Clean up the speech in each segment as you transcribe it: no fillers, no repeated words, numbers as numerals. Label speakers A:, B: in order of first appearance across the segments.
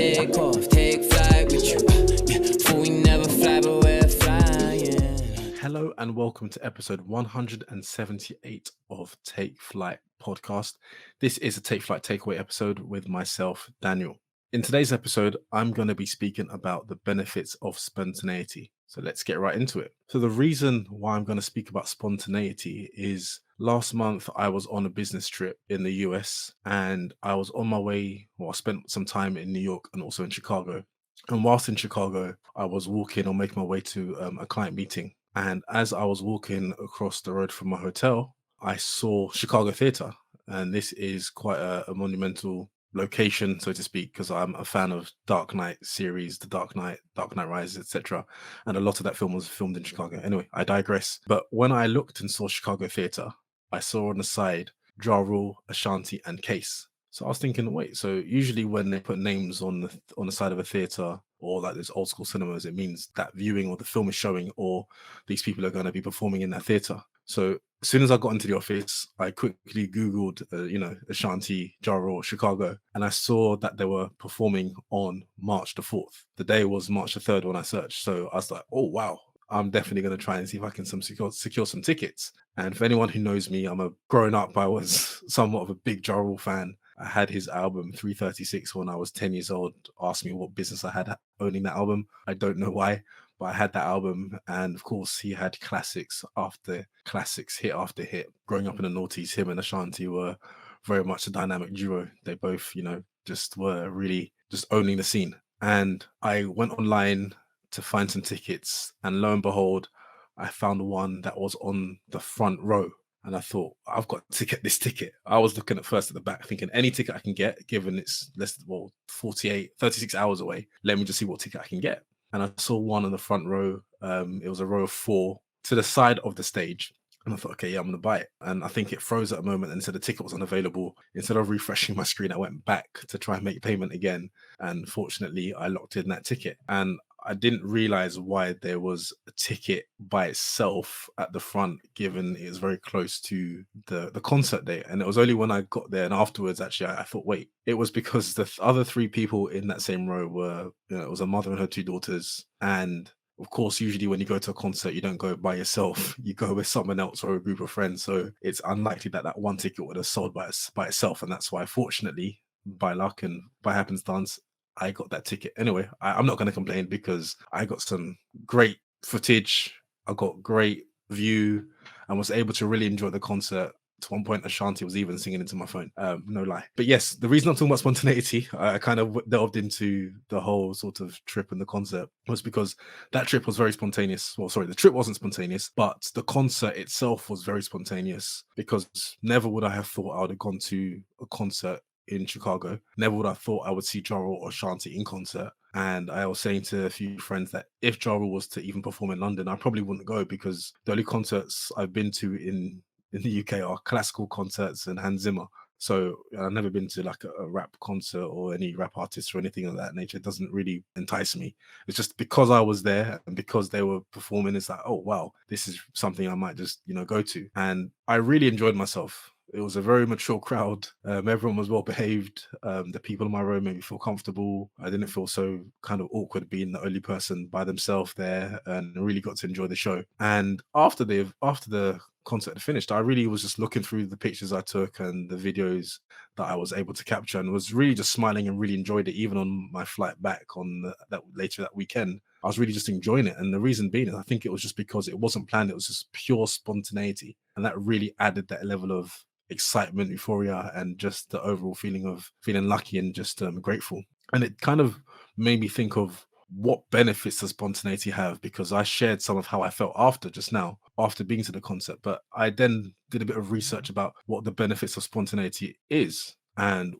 A: take off, take flight with you. For we never fly, but we're flying.
B: Hello and welcome to episode 178 of Take Flight podcast. This is a Take Flight takeaway episode with myself, Daniel. In today's episode, I'm going to be speaking about the benefits of spontaneity. So let's get right into it. So the reason why I'm going to speak about spontaneity is last month I was on a business trip in the US and I was on my way, I spent some time in New York and also in Chicago. And whilst in Chicago, I was walking or making my way to a client meeting. And as I was walking across the road from my hotel, I saw Chicago Theatre. And this is quite a monumental location, so to speak, because I'm a fan of Dark Knight series, The Dark Knight Rises, etc. And a lot of that film was filmed in Chicago. Anyway, I digress. But when I looked and saw Chicago Theatre, I saw on the side Ja Rule, Ashanti, and Case. So I was thinking, wait, so usually when they put names on the side of a theatre or like this old school cinemas, it means that viewing or the film is showing or these people are going to be performing in that theatre. So as soon as I got into the office, I quickly Googled, Ashanti, Ja Rule, Chicago, and I saw that they were performing on March the 4th. The day was March the 3rd when I searched. So I was like, oh, wow. I'm definitely going to try and see if I can secure some tickets. And for anyone who knows me, growing up, I was somewhat of a big Ja Rule fan. I had his album 336 when I was 10 years old. Asked me what business I had owning that album. I don't know why, but I had that album. And of course, he had classics after classics, hit after hit. Growing up in the noughties, him and Ashanti were very much a dynamic duo. They both, just were really just owning the scene. And I went online to find some tickets. And lo and behold, I found one that was on the front row. And I thought, I've got to get this ticket. I was looking at first at the back, thinking any ticket I can get, given it's 36 hours away. Let me just see what ticket I can get. And I saw one on the front row. It was a row of 4 to the side of the stage. And I thought, okay, yeah, I'm going to buy it. And I think it froze at a moment and said the ticket was unavailable. Instead of refreshing my screen, I went back to try and make payment again. And fortunately, I locked in that ticket. And I didn't realize why there was a ticket by itself at the front, given it was very close to the concert date. And it was only when I got there and afterwards, actually, I thought, wait, it was because the other 3 people in that same row were, it was a mother and her 2 daughters. And of course, usually when you go to a concert, you don't go by yourself. You go with someone else or a group of friends. So it's unlikely that one ticket would have sold by itself. And that's why, fortunately, by luck and by happenstance, I got that ticket. Anyway, I'm not going to complain because I got some great footage. I got great view and was able to really enjoy the concert. To one point, Ashanti was even singing into my phone. No lie. But yes, the reason I'm talking about spontaneity, I kind of delved into the whole sort of trip and the concert was because that trip was very spontaneous. Well, sorry, the trip wasn't spontaneous, but the concert itself was very spontaneous because never would I have thought I would have gone to a concert in Chicago. Never would I thought I would see Ja Rule or Ashanti in concert. And I was saying to a few friends that if Ja Rule was to even perform in London, I probably wouldn't go because the only concerts I've been to in the UK are classical concerts and Hans Zimmer. So I've never been to like a rap concert or any rap artists or anything of that nature. It doesn't really entice me. It's just because I was there and because they were performing, it's like, oh, wow, this is something I might just, go to. And I really enjoyed myself. It was a very mature crowd. Everyone was well behaved. The people in my row made me feel comfortable. I didn't feel so kind of awkward being the only person by themselves there, and really got to enjoy the show. And after the concert had finished, I really was just looking through the pictures I took and the videos that I was able to capture, and was really just smiling and really enjoyed it. Even on my flight back on later that weekend, I was really just enjoying it. And the reason being is I think it was just because it wasn't planned. It was just pure spontaneity, and that really added that level of excitement, euphoria, and just the overall feeling of feeling lucky and just grateful. And it kind of made me think of what benefits does spontaneity have, because I shared some of how I felt after being to the concert, but I then did a bit of research about what the benefits of spontaneity is. And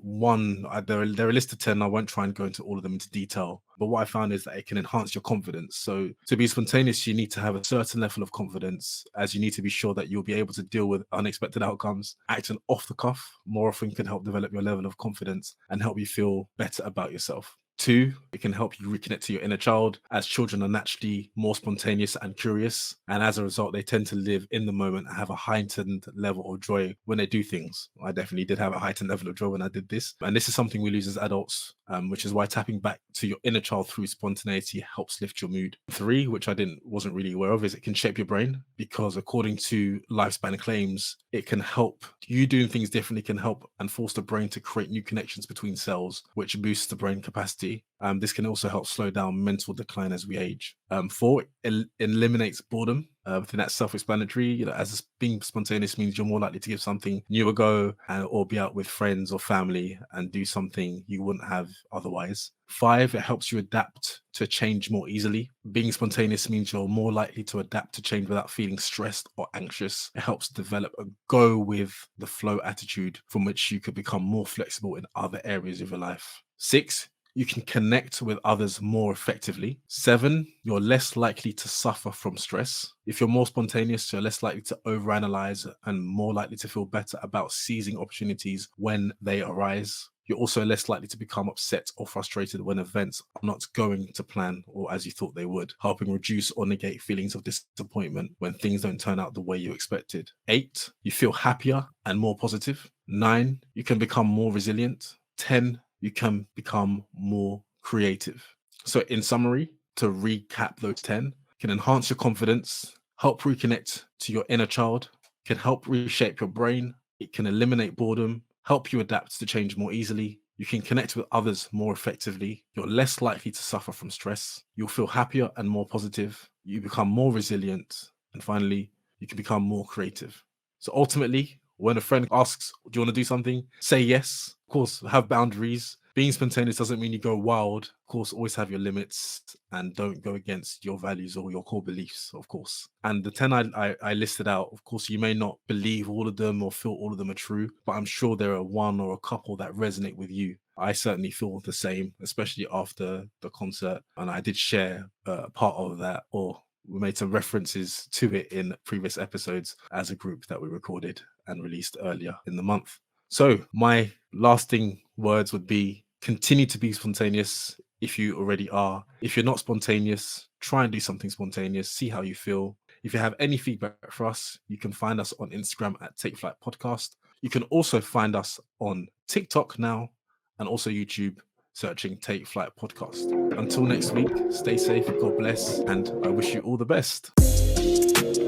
B: there are a list of 10. I won't try and go into all of them into detail, but what I found is that it can enhance your confidence. So to be spontaneous, you need to have a certain level of confidence, as you need to be sure that you'll be able to deal with unexpected outcomes. Acting off the cuff more often can help develop your level of confidence and help you feel better about yourself. 2, it can help you reconnect to your inner child, as children are naturally more spontaneous and curious. And as a result, they tend to live in the moment and have a heightened level of joy when they do things. I definitely did have a heightened level of joy when I did this. And this is something we lose as adults, which is why tapping back to your inner child through spontaneity helps lift your mood. 3, which I wasn't really aware of, is it can shape your brain, because according to lifespan claims, it can help you doing things differently, can help and force the brain to create new connections between cells, which boosts the brain capacity. This can also help slow down mental decline as we age. 4, it eliminates boredom. I think that's self-explanatory. As being spontaneous means you're more likely to give something new a go, or be out with friends or family and do something you wouldn't have otherwise. 5, it helps you adapt to change more easily. Being spontaneous means you're more likely to adapt to change without feeling stressed or anxious. It helps develop a go with the flow attitude from which you could become more flexible in other areas of your life. 6, you can connect with others more effectively. 7, you're less likely to suffer from stress. If you're more spontaneous, you're less likely to overanalyze and more likely to feel better about seizing opportunities when they arise. You're also less likely to become upset or frustrated when events are not going to plan or as you thought they would, helping reduce or negate feelings of disappointment when things don't turn out the way you expected. 8, you feel happier and more positive. 9, you can become more resilient. 10, you can become more creative. So in summary, to recap those 10, can enhance your confidence, help reconnect to your inner child, can help reshape your brain, it can eliminate boredom, help you adapt to change more easily, you can connect with others more effectively, you're less likely to suffer from stress, you'll feel happier and more positive, you become more resilient, and finally, you can become more creative. So ultimately, when a friend asks, do you want to do something? Say yes. Of course, have boundaries. Being spontaneous doesn't mean you go wild. Of course, always have your limits and don't go against your values or your core beliefs, of course. And the 10 I listed out, of course, you may not believe all of them or feel all of them are true, but I'm sure there are one or a couple that resonate with you. I certainly feel the same, especially after the concert. And I did share part of that, or we made some references to it in previous episodes as a group that we recorded and released earlier in the month. So my lasting words would be, continue to be spontaneous if you already are. If you're not spontaneous, try and do something spontaneous, see how you feel. If you have any feedback for us, you can find us on Instagram at Take Flight Podcast. You can also find us on TikTok now and also YouTube, searching Take Flight Podcast. Until next week, stay safe, God bless, and I wish you all the best.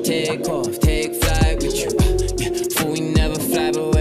A: Take off, take flight with you. Yeah, for we never fly, but